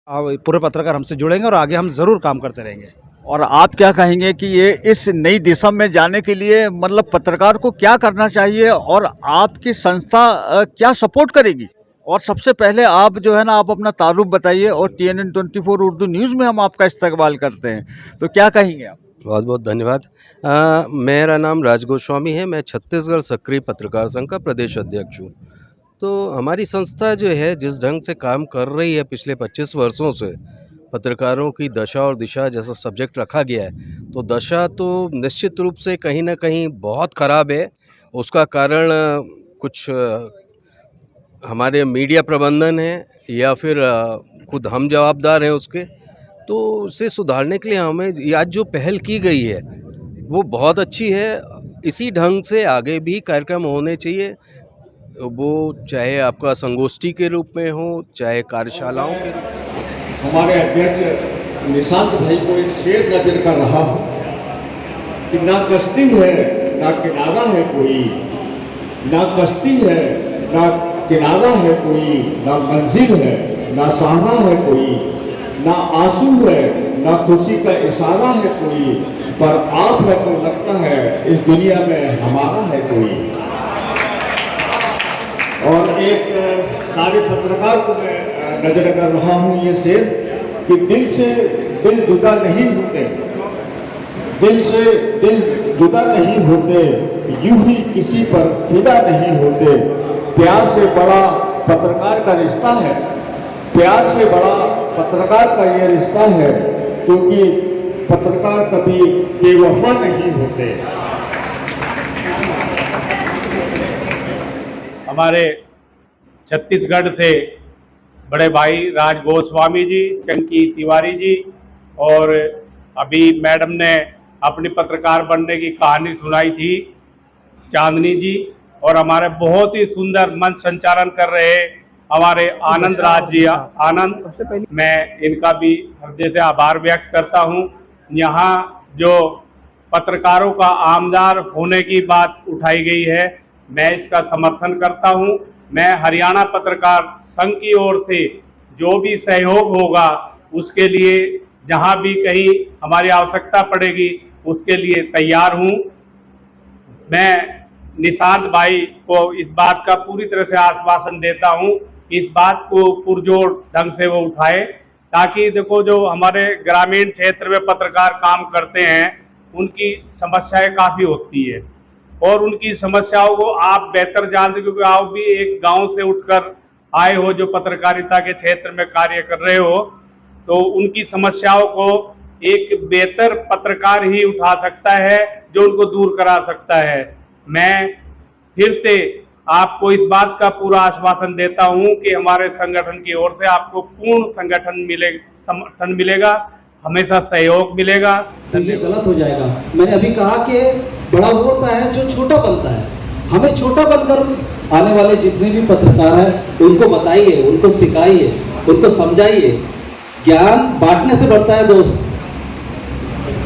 पूरे पत्रकार हमसे जुड़ेंगे और आगे हम ज़रूर काम करते रहेंगे। और आप क्या कहेंगे कि ये इस नई दिशा में जाने के लिए मतलब पत्रकार को क्या करना चाहिए और आपकी संस्था क्या सपोर्ट करेगी? और सबसे पहले आप जो है ना आप अपना तारुफ बताइए और TNN 24 उर्दू न्यूज़ में हम आपका इस्तेमाल करते हैं, तो क्या कहेंगे आप? बहुत बहुत धन्यवाद। मेरा नाम राज गोस्वामी है। मैं छत्तीसगढ़ सक्रिय पत्रकार संघ का प्रदेश अध्यक्ष हूँ। तो हमारी संस्था जो है जिस ढंग से काम कर रही है पिछले 25 वर्षों से, पत्रकारों की दशा और दिशा जैसा सब्जेक्ट रखा गया है, तो दशा तो निश्चित रूप से कहीं ना कहीं बहुत ख़राब है। उसका कारण कुछ हमारे मीडिया प्रबंधन है या फिर खुद हम जवाबदार हैं उसके। तो उसे सुधारने के लिए हमें आज जो पहल की गई है वो बहुत अच्छी है। इसी ढंग से आगे भी कार्यक्रम होने चाहिए, वो चाहे आपका संगोष्ठी के रूप में हो, चाहे कार्यशालाओं के रूप में। हमारे अध्यक्ष निशांत भाई को एक शेर नजर कर रहा हूँ कि ना कश्ती है ना किनारा है कोई, ना कश्ती है ना किनारा है कोई, ना मंजिल है ना सहारा है कोई, ना आंसू है ना खुशी का इशारा है कोई, पर आप है तो लगता है इस दुनिया में हमारा है कोई। और एक सारे पत्रकार को मैं नजर कर रहा हूँ ये शेर कि दिल से दिल जुदा नहीं होते, दिल से दिल जुदा नहीं होते, यूं ही किसी पर फिदा नहीं होते। प्यार से बड़ा पत्रकार का रिश्ता है, प्यार से बड़ा पत्रकार का ये रिश्ता है, क्योंकि पत्रकार कभी बेवफा नहीं होते। हमारे छत्तीसगढ़ से बड़े भाई राज गोस्वामी जी, चंकी तिवारी जी और अभी मैडम ने अपनी पत्रकार बनने की कहानी सुनाई थी, चांदनी जी, और हमारे बहुत ही सुंदर मंच संचालन कर रहे हमारे आनंद राज जी, आनंद, मैं इनका भी हृदय से आभार व्यक्त करता हूं। यहाँ जो पत्रकारों का आमदार होने की बात उठाई गई है, मैं इसका समर्थन करता हूं। मैं हरियाणा पत्रकार संघ की ओर से जो भी सहयोग होगा उसके लिए जहां भी कहीं हमारी आवश्यकता पड़ेगी उसके लिए तैयार हूं। मैं निशांत भाई को इस बात का पूरी तरह से आश्वासन देता हूं, इस बात को पुरजोर ढंग से वो उठाए, ताकि देखो जो हमारे ग्रामीण क्षेत्र में पत्रकार काम करते हैं उनकी समस्याएं काफ़ी होती है और उनकी समस्याओं को आप बेहतर जानते, क्योंकि आप भी एक गांव से उठकर आए हो जो पत्रकारिता के क्षेत्र में कार्य कर रहे हो, तो उनकी समस्याओं को एक बेहतर पत्रकार ही उठा सकता है जो उनको दूर करा सकता है। मैं फिर से आपको इस बात का पूरा आश्वासन देता हूं कि हमारे संगठन की ओर से आपको पूर्ण समर्थन मिलेगा, हमेशा सहयोग मिलेगा। तो ये गलत हो जाएगा। मैंने अभी कहा कि बड़ा वो होता है जो छोटा बनता है। हमें छोटा बनकर आने वाले जितने भी पत्रकार हैं उनको बताइए, उनको सिखाइए, उनको समझाइए। ज्ञान बांटने से बढ़ता है दोस्त,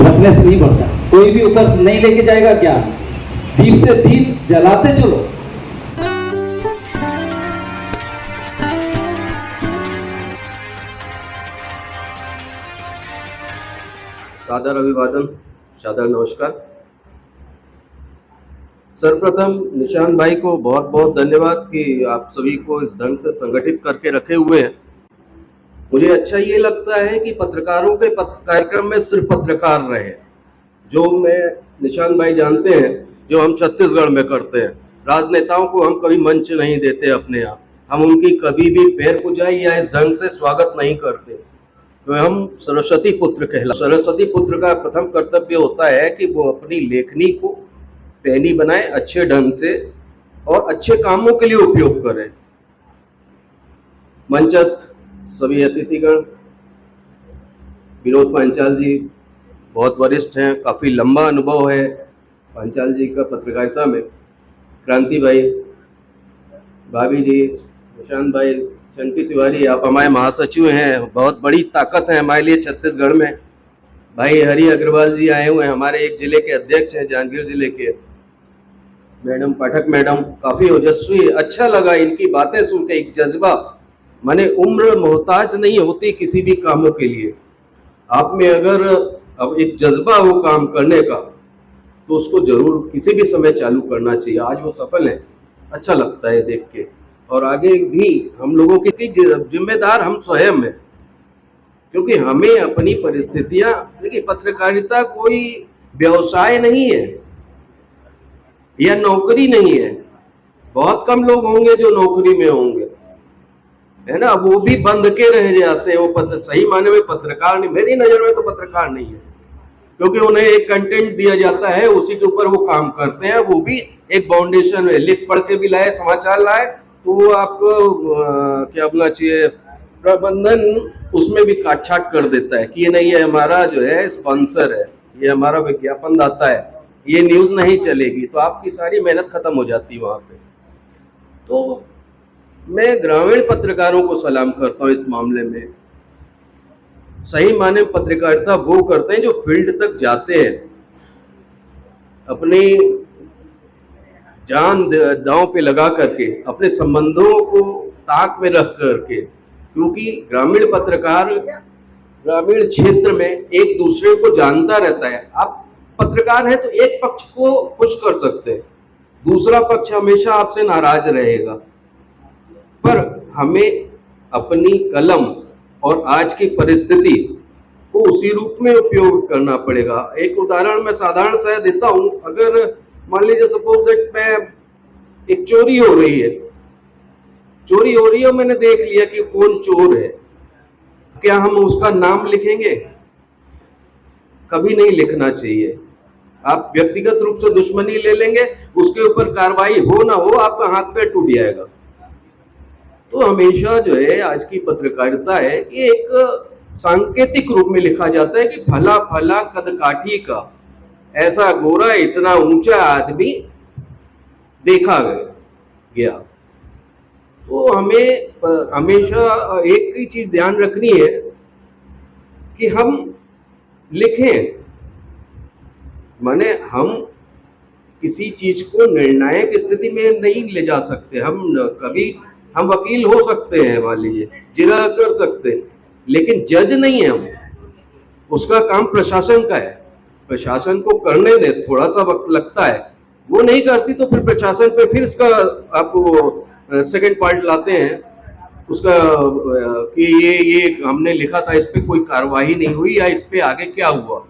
रखने से नहीं बढ़ता। कोई भी ऊपर नहीं लेके जाएगा ज्ञान। दीप से दीप जलाते चलो। सादर अभिवादन, सादर नमस्कार। सर्वप्रथम निशांत भाई को बहुत बहुत धन्यवाद कि आप सभी को इस ढंग से संगठित करके रखे हुए हैं। मुझे अच्छा ये लगता है कि पत्रकारों के कार्यक्रम में सिर्फ पत्रकार रहे, जो मैं निशांत भाई जानते हैं जो हम छत्तीसगढ़ में करते हैं। राजनेताओं को हम कभी मंच नहीं देते अपने यहाँ, हम उनकी कभी भी पैर पुजाई या इस ढंग से स्वागत नहीं करते। तो हम सरस्वती पुत्र कहलाते। सरस्वती पुत्र का प्रथम कर्तव्य होता है कि वो अपनी लेखनी को पैनी बनाए अच्छे ढंग से और अच्छे कामों के लिए उपयोग करें। मंचस्थ सभी अतिथिगण, विनोद पांचाल जी बहुत वरिष्ठ हैं, काफ़ी लंबा अनुभव है पांचाल जी का पत्रकारिता में। क्रांति भाई, भाभी जी, निशांत भाई, चंकी तिवारी, आप हमारे महासचिव हैं, बहुत बड़ी ताकत है हमारे लिए छत्तीसगढ़ में। भाई हरि अग्रवाल जी आए हुए हैं, हमारे एक जिले के अध्यक्ष हैं, जांजगीर जिले के। मैडम पाठक मैडम काफ़ी ओजस्वी, अच्छा लगा इनकी बातें सुन के, एक जज्बा माने उम्र मोहताज नहीं होती किसी भी कामों के लिए। आप में अगर अब एक जज्बा हो काम करने का तो उसको जरूर किसी भी समय चालू करना चाहिए। आज वो सफल है, अच्छा लगता है देख के। और आगे भी हम लोगों की जिम्मेदार हम स्वयं हैं, क्योंकि हमें अपनी परिस्थितियां, देखिए पत्रकारिता कोई व्यवसाय नहीं है या नौकरी नहीं है। बहुत कम लोग होंगे जो नौकरी में होंगे, है ना। वो भी बंध के रह जाते हैं, वो सही माने में पत्रकार नहीं, मेरी नजर में तो पत्रकार नहीं है, क्योंकि उन्हें एक कंटेंट दिया जाता है, उसी के ऊपर वो काम करते हैं। वो भी एक फाउंडेशन में लिख पढ़ के भी लाए, समाचार लाए, तो वो आपको क्या बोलना चाहिए, प्रबंधन उसमें भी काट छाट कर देता है कि ये नहीं, ये हमारा जो है स्पॉन्सर है, ये हमारा विज्ञापन दाता है, ये न्यूज नहीं चलेगी, तो आपकी सारी मेहनत खत्म हो जाती है वहां पे। तो मैं ग्रामीण पत्रकारों को सलाम करता हूँ इस मामले में। सही माने पत्रकारिता वो करते हैं जो फील्ड तक जाते हैं, अपनी जान दांव पे लगा करके, अपने संबंधों को ताक में रख करके, क्योंकि ग्रामीण पत्रकार ग्रामीण क्षेत्र में एक दूसरे को जानता रहता है। आप पत्रकार हैं तो एक पक्ष को खुश कर सकते हैं, दूसरा पक्ष हमेशा आपसे नाराज रहेगा। पर हमें अपनी कलम और आज की परिस्थिति को उसी रूप में उपयोग करना पड़ेगा। एक उदाहरण मैं साधारण सा देता हूं। अगर मान लीजिए सपोज दैट मैं एक चोरी हो रही है, मैंने देख लिया कि कौन चोर है, क्या हम उसका नाम लिखेंगे? कभी नहीं लिखना चाहिए। आप व्यक्तिगत रूप से दुश्मनी ले लेंगे, उसके ऊपर कार्रवाई हो ना हो आपका हाथ पैर टूट जाएगा। तो हमेशा जो है आज की पत्रकारिता है कि एक सांकेतिक रूप में लिखा जाता है कि फला फला कदकाठी का ऐसा गोरा इतना ऊंचा आदमी देखा गया। तो हमें हमेशा एक ही चीज ध्यान रखनी है कि हम लिखें, माने हम किसी चीज को निर्णायक स्थिति में नहीं ले जा सकते। हम वकील हो सकते हैं, मान लीजिए जिला कर सकते हैं, लेकिन जज नहीं है हम। उसका काम प्रशासन का है, प्रशासन को करने दे, थोड़ा सा वक्त लगता है, वो नहीं करती तो फिर प्रशासन पे फिर इसका आपको सेकंड पार्ट लाते हैं उसका कि ये हमने लिखा था, इस पे कोई कार्रवाई नहीं हुई या इस पे आगे क्या हुआ।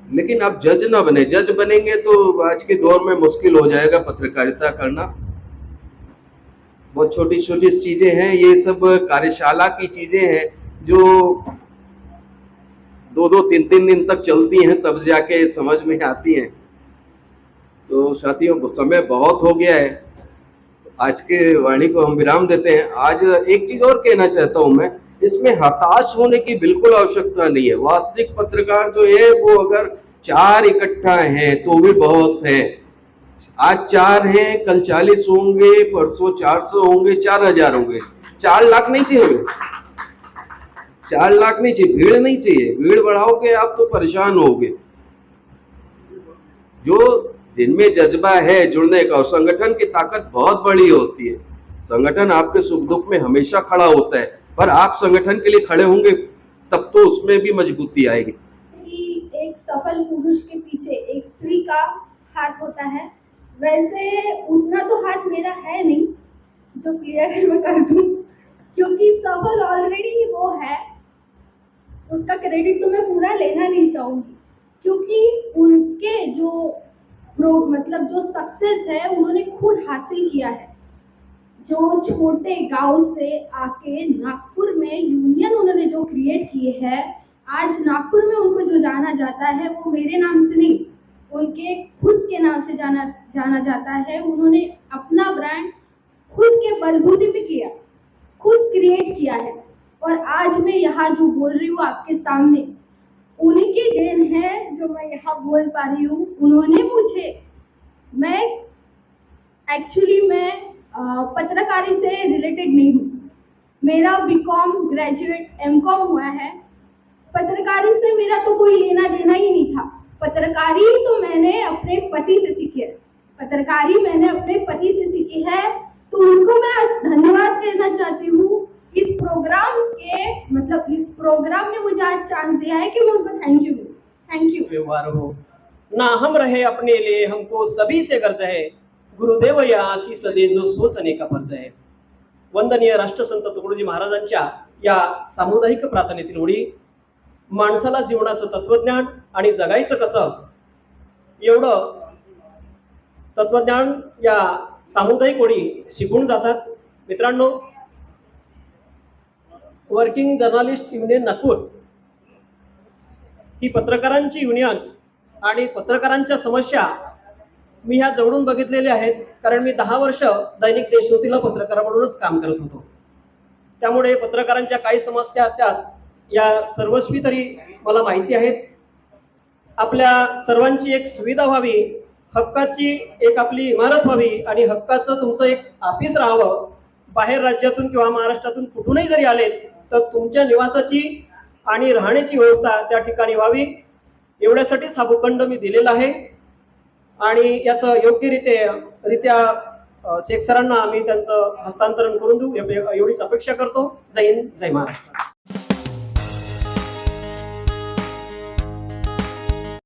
लेकिन आप जज ना बने, जज बनेंगे तो आज के दौर में मुश्किल हो जाएगा पत्रकारिता करना। बहुत छोटी छोटी चीजें हैं, ये सब कार्यशाला की चीजें हैं जो 2-2, 3-3 दिन तक चलती हैं, तब जाके समझ में आती हैं। तो साथियों समय बहुत हो गया है, आज के वाणी को हम विराम देते हैं। आज एक चीज और कहना चाहता हूं मैं, इसमें हताश होने की बिल्कुल आवश्यकता नहीं है। वास्तविक पत्रकार जो है वो अगर 4 इकट्ठा हैं तो भी बहुत है। आज 4 हैं, कल 40 होंगे, परसों 400 होंगे, 4000 होंगे। 4 लाख नहीं चाहिए हमें, 4 लाख नहीं चाहिए, भीड़ नहीं चाहिए। भीड़ बढ़ाओगे आप तो परेशान होगे। जो जिनमें जज्बा है जुड़ने का, और संगठन की ताकत बहुत बड़ी होती है। संगठन आपके सुख दुख में हमेशा खड़ा होता है, पर आप संगठन के लिए खड़े होंगे तब तो उसमें भी मजबूती आएगी। एक सफल पुरुष के पीछे एक स्त्री का हाथ होता है, वैसे उतना तो हाथ मेरा है नहीं जो क्लियर मैं कर दूं, क्योंकि सफल ऑलरेडी वो है। उसका क्रेडिट तो मैं पूरा लेना नहीं चाहूंगी, क्योंकि उनके जो जो सक्सेस है उन्होंने खुद हासिल किया है। जो छोटे गांव से आके नागपुर में यूनियन उन्होंने जो क्रिएट किए हैं, आज नागपुर में उनको जो जाना जाता है वो मेरे नाम से नहीं, उनके खुद के नाम से जाना जाता है। उन्होंने अपना ब्रांड खुद के बलबूते पे किया, खुद क्रिएट किया है, और आज मैं यहाँ जो बोल रही हूँ आपके सामने, उन्हीं की देन है जो मैं यहाँ बोल पा रही हूँ। उन्होंने मुझे, मैं पत्रकारी से रिलेटेड नहीं हूँ, मेरा बीकॉम ग्रेजुएट एमकॉम हुआ है। पत्रकारी से मेरा तो कोई लेना देना ही नहीं था। पत्रकारी तो मैंने अपने पति से सीखी है, पत्रकारी मैंने अपने पति से सीखी है। तो उनको मैं आज धन्यवाद देना चाहती हूँ। इस प्रोग्राम ने मुझे आज चांस दिया है कि मैं उनको थैंक यू। व्यवहार हो ना हम रहे अपने लिए, हमको सभी से गर्ज है, गुरुदेव या आशीष दे जो सोचने का फर्ज आहे। वंदनीय राष्ट्रसंत तुकडोजी महाराजांच्या या सामुदायिक प्रार्थनेतील ओळी माणसाला जीवनाचं तत्वज्ञान आणि जगायचं कसं एवढं तत्वज्ञान या सामुदायिक ओळी शिकून जातात। मित्रांनो, वर्किंग जर्नलिस्ट युनियन नागपूर ही पत्रकारांची युनियन आणि पत्रकारांच्या समस्या मी ह्या जवळून बघितलेल्या आहेत, कारण मी 10 वर्ष दैनिक देशज्योतीला पत्रकार म्हणूनच काम करत होतो। त्यामुळे पत्रकारांच्या काही समस्या असतात या सर्वस्वी तरी मला माहिती आहेत। आपल्या सर्वांची एक सुविधा व्हावी, हक्काची एक आपली इमारत व्हावी आणि हक्काचं तुमचं एक ऑफिस राहावं। बाहेर राज्यातून किंवा महाराष्ट्रातून कुठूनही जरी आले तर तुमच्या निवासाची आणि राहण्याची व्यवस्था त्या ठिकाणी व्हावी, एवढ्यासाठीच हा भूखंड मी दिलेला आहे। आणि याचं योग्यरित्या शेख सरांना आम्ही त्यांचं हस्तांतरण करून देऊ एवढीच अपेक्षा करतो। जय हिंद, जय महाराष्ट्र।